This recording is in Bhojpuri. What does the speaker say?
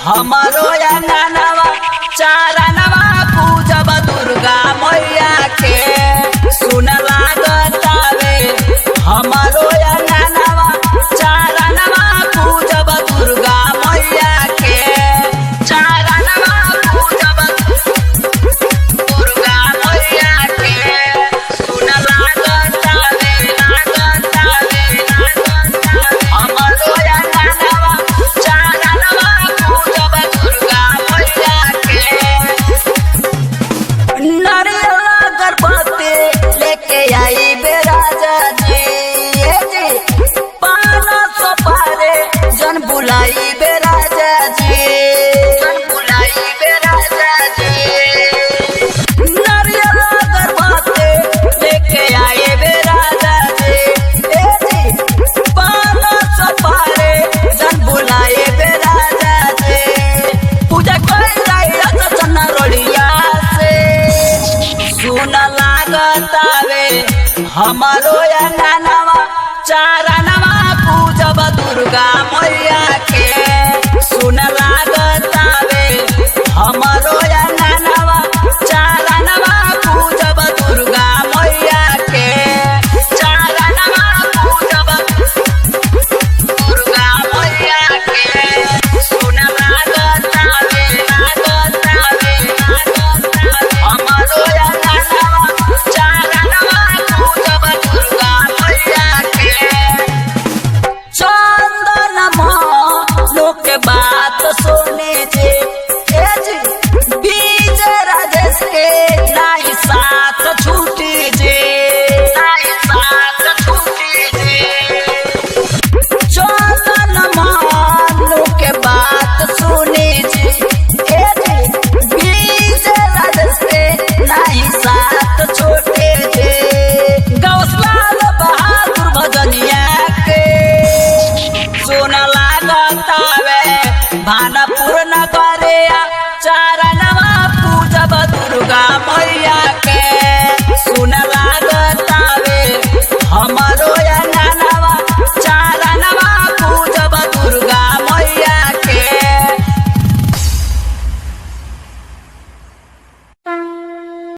हमारो अंगनवा चारणवा पूजब दुर्गा मैया के सुन लागतावे। हमारो अंगनवा चारणवा पूजब दुर्गा मैया के चारणवा पूजब दुर्गा मैया के सुन लागतावे हमारो अंगनवा चारणवा पूजब दुर्गा मैया के। नारियल अगरबत्ती लेके आई बेराजा जी पान सुपारी जन बुलाई बेराजा जी जन बुलाई बेराजा जी। नारियल अगरबत्ती लेके आई बेराजा जी पान सुपारी जन बुलाई बेराजा जी। पूजा कर चना रोड़िया से सुन लागतावे। हमारो अंगनवा चारणवा पूजब दुर्गा मैया के सुन लागतावे। हमारो अंगनवा चारणवा पूजब दुर्गा मैया के चारणवा पूजब दुर्गा मैया के सुन लागतावे हमारो अंगनवा चारणवा पूजब दुर्गा मैया के। चंदन लोग बात सुने